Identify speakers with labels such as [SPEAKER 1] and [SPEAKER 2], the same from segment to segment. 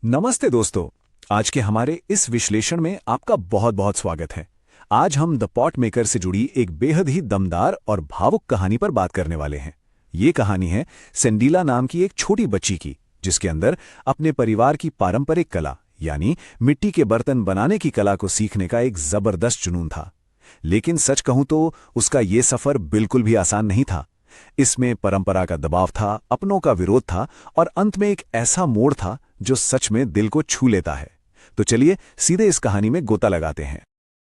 [SPEAKER 1] नमस्ते दोस्तों। आज के हमारे इस विश्लेषण में आपका बहुत बहुत स्वागत है। आज हम द पॉट मेकर से जुड़ी एक बेहद ही दमदार और भावुक कहानी पर बात करने वाले हैं। ये कहानी है सेंडीला नाम की एक छोटी बच्ची की, जिसके अंदर अपने परिवार की पारंपरिक कला यानी मिट्टी के बर्तन बनाने की कला को सीखने का एक जबरदस्त जुनून था। लेकिन सच कहूं तो उसका ये सफर बिल्कुल भी आसान नहीं था। इसमें परंपरा का दबाव था, अपनों का विरोध था और अंत में एक ऐसा मोड़ था जो सच में दिल को छू लेता है। तो चलिए सीधे इस कहानी में गोता लगाते हैं।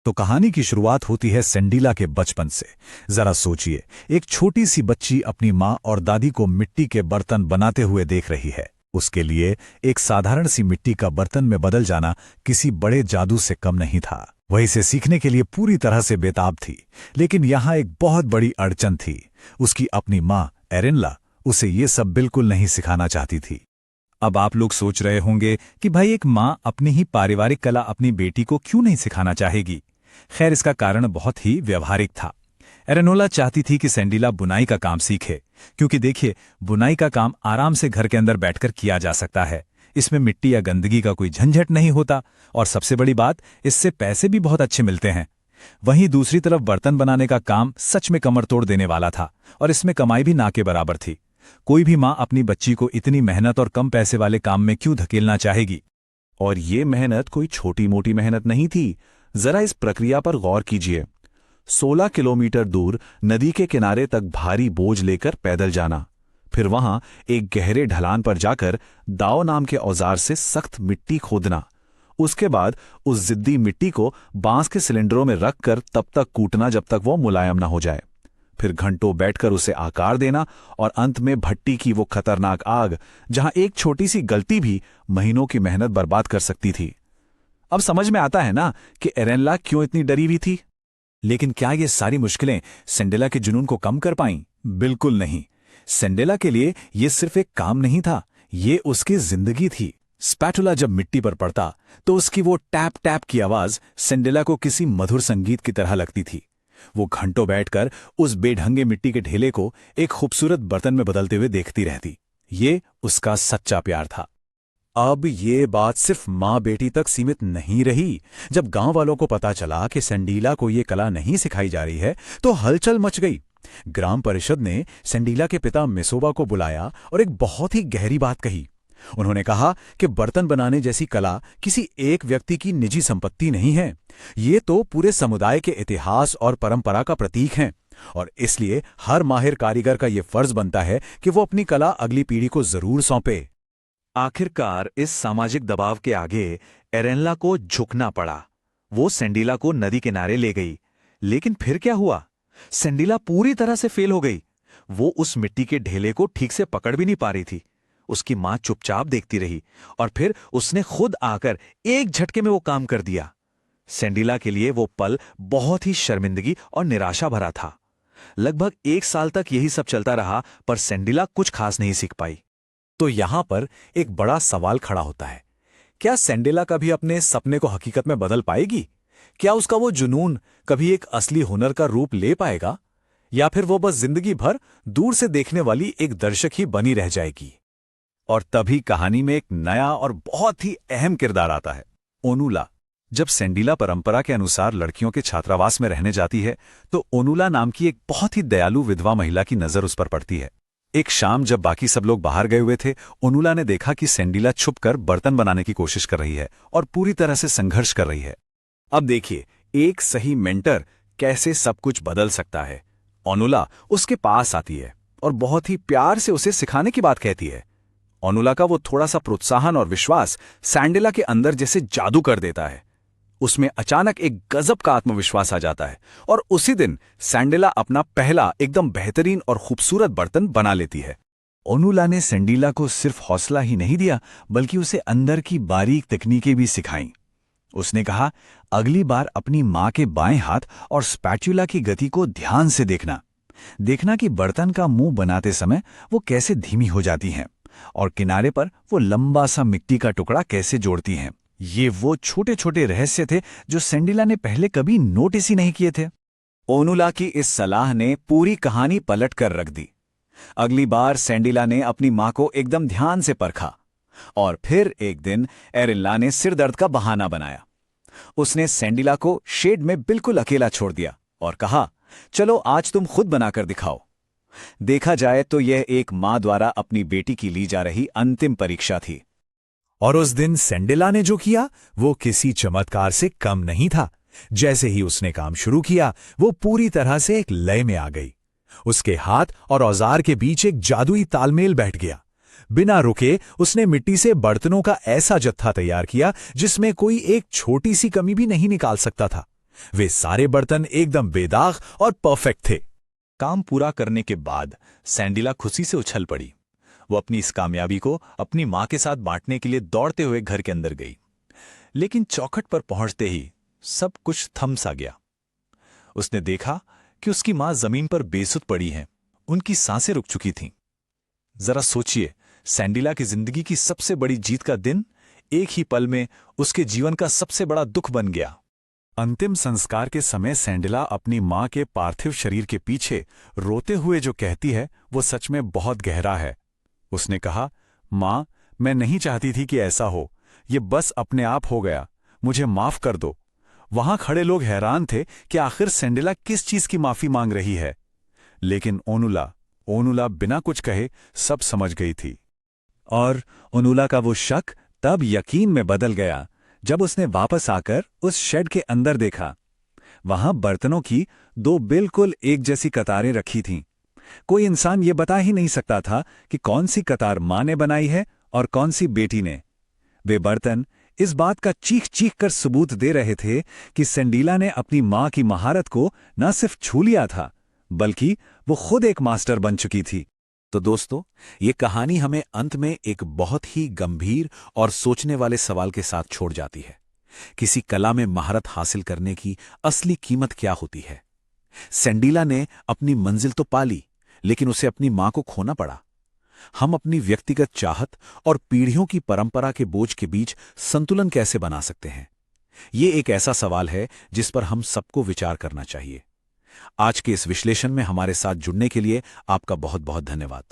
[SPEAKER 2] तो कहानी की शुरुआत होती है सेंडीला के बचपन से। जरा सोचिए, एक छोटी सी बच्ची अपनी माँ और दादी को मिट्टी के बर्तन बनाते हुए देख रही है। उसके लिए एक साधारण सी मिट्टी का बर्तन में बदल जाना किसी बड़े जादू से कम नहीं था। वह इसे सीखने के लिए पूरी तरह से बेताब थी। लेकिन यहाँ एक बहुत बड़ी अड़चन थी। उसकी अपनी माँ एरेनला उसे ये सब बिल्कुल नहीं सिखाना चाहती थी। अब आप लोग सोच रहे होंगे कि भाई, एक माँ अपनी ही पारिवारिक कला अपनी बेटी को क्यों नहीं सिखाना चाहेगी। खैर, इसका कारण बहुत ही व्यवहारिक था। एरेनोला चाहती थी कि सेंडीला बुनाई का काम सीखे, क्योंकि देखिए, बुनाई का काम आराम से घर के अंदर बैठकर किया जा सकता है। इसमें मिट्टी या गंदगी का कोई झंझट नहीं होता और सबसे बड़ी बात, इससे पैसे भी बहुत अच्छे मिलते हैं। वहीं दूसरी तरफ बर्तन बनाने का काम सच में कमर तोड़ देने वाला था और इसमें कमाई भी ना के बराबर थी। कोई भी माँ अपनी बच्ची को इतनी मेहनत और कम पैसे वाले काम में क्यों धकेलना चाहेगी।
[SPEAKER 1] और ये मेहनत कोई छोटी मोटी मेहनत नहीं थी। जरा इस प्रक्रिया पर गौर कीजिए। 16 किलोमीटर दूर नदी के किनारे तक भारी बोझ लेकर पैदल जाना, फिर वहां एक गहरे ढलान पर जाकर दाव नाम के औजार से सख्त मिट्टी खोदना, उसके बाद उस जिद्दी मिट्टी को बांस के सिलेंडरों में रखकर तब तक कूटना जब तक वो मुलायम ना हो जाए, फिर घंटों बैठकर उसे आकार देना और अंत में भट्टी की वो खतरनाक आग जहां एक छोटी सी गलती भी महीनों की मेहनत बर्बाद कर सकती थी। अब समझ में आता है ना कि एरेनला क्यों इतनी डरी हुई थी।
[SPEAKER 2] लेकिन क्या ये सारी मुश्किलें सेंडेला के जुनून को कम कर पाईं? बिल्कुल नहीं। सेंडेला के लिए ये सिर्फ एक काम नहीं था, ये उसकी जिंदगी थी। स्पैटुला जब मिट्टी पर पड़ता तो उसकी वो टैप टैप की आवाज सेंडेला को किसी मधुर संगीत की तरह लगती थी। वो घंटों बैठकर उस बेढंगे मिट्टी के ढेले को एक खूबसूरत बर्तन में बदलते हुए देखती रहती। ये उसका सच्चा प्यार था। अब ये बात सिर्फ माँ बेटी तक सीमित नहीं रही। जब गांव वालों को पता चला कि सेंडीला को ये कला नहीं सिखाई जा रही है तो हलचल मच गई। ग्राम परिषद ने सेंडीला के पिता मिसोबा को बुलाया और एक बहुत ही गहरी बात कही। उन्होंने कहा कि बर्तन बनाने जैसी कला किसी एक व्यक्ति की निजी संपत्ति नहीं है, ये तो पूरे समुदाय के इतिहास और परंपरा का प्रतीक है और इसलिए हर माहिर कारीगर का ये फर्ज बनता है कि वो अपनी कला अगली पीढ़ी को जरूर सौंपे।
[SPEAKER 3] आखिरकार इस सामाजिक दबाव के आगे एरेनला को झुकना पड़ा। वो सेंडीला को नदी किनारे ले गई। लेकिन फिर क्या हुआ? सेंडीला पूरी तरह से फेल हो गई। वो उस मिट्टी के ढेले को ठीक से पकड़ भी नहीं पा रही थी। उसकी मां चुपचाप देखती रही और फिर उसने खुद आकर एक झटके में वो काम कर दिया। सेंडीला के लिए वो पल बहुत ही शर्मिंदगी और निराशा भरा था। लगभग 1 साल तक यही सब चलता रहा, पर सेंडीला कुछ खास नहीं सीख पाई।
[SPEAKER 2] तो यहां पर एक बड़ा सवाल खड़ा होता है, क्या सेंडेला कभी अपने सपने को हकीकत में बदल पाएगी? क्या उसका वो जुनून कभी एक असली हुनर का रूप ले पाएगा, या फिर वो बस जिंदगी भर दूर से देखने वाली एक दर्शक ही बनी रह जाएगी?
[SPEAKER 1] और तभी कहानी में एक नया और बहुत ही अहम किरदार आता है, ओनुला। जब सेंडीला परंपरा के अनुसार लड़कियों के छात्रावास में रहने जाती है तो ओनुला नाम की एक बहुत ही दयालु विधवा महिला की नजर उस पर पड़ती है। एक शाम जब बाकी सब लोग बाहर गए हुए थे, ओनुला ने देखा कि सेंडीला छुपकर बर्तन बनाने की कोशिश कर रही है और पूरी तरह से संघर्ष कर रही है। अब देखिए, एक सही मेंटर कैसे सब कुछ बदल सकता है। ओनुला उसके पास आती है और बहुत ही प्यार से उसे सिखाने की बात कहती है। ओनुला का वो थोड़ा सा प्रोत्साहन और विश्वास सेंडीला के अंदर जैसे जादू कर देता है। उसमें अचानक एक गजब का आत्मविश्वास आ जाता है और उसी दिन सेंडीला अपना पहला एकदम बेहतरीन और खूबसूरत बर्तन बना लेती है।
[SPEAKER 2] ओनुला ने सेंडीला को सिर्फ हौसला ही नहीं दिया, बल्कि उसे अंदर की बारीक तकनीकें भी सिखाईं। उसने कहा, अगली बार अपनी माँ के बाएं हाथ और स्पैचुला की गति को ध्यान से देखना कि बर्तन का मुंह बनाते समय वो कैसे धीमी हो जाती हैं और किनारे पर वो लंबा सा मिट्टी का टुकड़ा कैसे जोड़ती हैं। ये वो छोटे छोटे रहस्य थे जो सेंडीला ने पहले कभी नोटिस ही नहीं किए थे।
[SPEAKER 1] ओनुला की इस सलाह ने पूरी कहानी पलट कर रख दी। अगली बार सेंडीला ने अपनी मां को एकदम ध्यान से परखा। और फिर एक दिन एरिनला ने सिर दर्द का बहाना बनाया। उसने सेंडिला को शेड में बिल्कुल अकेला छोड़ दिया और कहा, चलो आज तुम खुद बनाकर दिखाओ। देखा जाए तो यह एक मां द्वारा अपनी बेटी की ली जा रही अंतिम परीक्षा थी।
[SPEAKER 2] और उस दिन सेंडिला ने जो किया वो किसी चमत्कार से कम नहीं था। जैसे ही उसने काम शुरू किया वो पूरी तरह से एक लय में आ गई। उसके हाथ और औजार के बीच एक जादुई तालमेल बैठ गया। बिना रुके उसने मिट्टी से बर्तनों का ऐसा जत्था तैयार किया जिसमें कोई एक छोटी सी कमी भी नहीं निकाल सकता था। वे सारे बर्तन एकदम बेदाग और परफेक्ट थे।
[SPEAKER 3] काम पूरा करने के बाद सैंडिला खुशी से उछल पड़ी। वो अपनी इस कामयाबी को अपनी मां के साथ बांटने के लिए दौड़ते हुए घर के अंदर गई। लेकिन चौखट पर पहुंचते ही सब कुछ थम सा गया। उसने देखा कि उसकी मां जमीन पर बेसुध पड़ी हैं। उनकी सांसें रुक चुकी थीं। जरा सोचिए, सैंडिला की जिंदगी की सबसे बड़ी जीत का दिन एक ही पल में उसके जीवन का सबसे बड़ा दुख बन गया।
[SPEAKER 1] अंतिम संस्कार के समय सैंडिला अपनी मां के पार्थिव शरीर के पीछे रोते हुए जो कहती है वो सच में बहुत गहरा है। उसने कहा, मां, मैं नहीं चाहती थी कि ऐसा हो, ये बस अपने आप हो गया, मुझे माफ कर दो। वहां खड़े लोग हैरान थे कि आखिर सैंडिला किस चीज की माफी मांग रही है, लेकिन ओनुला बिना कुछ कहे सब समझ गई थी। और ओनुला का वो शक तब यकीन में बदल गया जब उसने वापस आकर उस शेड के अंदर देखा। वहां बर्तनों की दो बिल्कुल एक जैसी कतारें रखी थीं। कोई इंसान ये बता ही नहीं सकता था कि कौन सी कतार मां ने बनाई है और कौन सी बेटी ने। वे बर्तन इस बात का चीख चीख कर सबूत दे रहे थे कि सेंडिला ने अपनी मां की महारत को न सिर्फ छू लिया था, बल्कि वो खुद एक मास्टर बन चुकी थी। तो दोस्तों, ये कहानी हमें अंत में एक बहुत ही गंभीर और सोचने वाले सवाल के साथ छोड़ जाती है। किसी कला में महारत हासिल करने की असली कीमत क्या होती है? सेंडिला ने अपनी मंजिल तो पा ली, लेकिन उसे अपनी मां को खोना पड़ा। हम अपनी व्यक्तिगत चाहत और पीढ़ियों की परंपरा के बोझ के बीच संतुलन कैसे बना सकते हैं? ये एक ऐसा सवाल है जिस पर हम सबको विचार करना चाहिए। आज के इस विश्लेषण में हमारे साथ जुड़ने के लिए आपका बहुत बहुत धन्यवाद।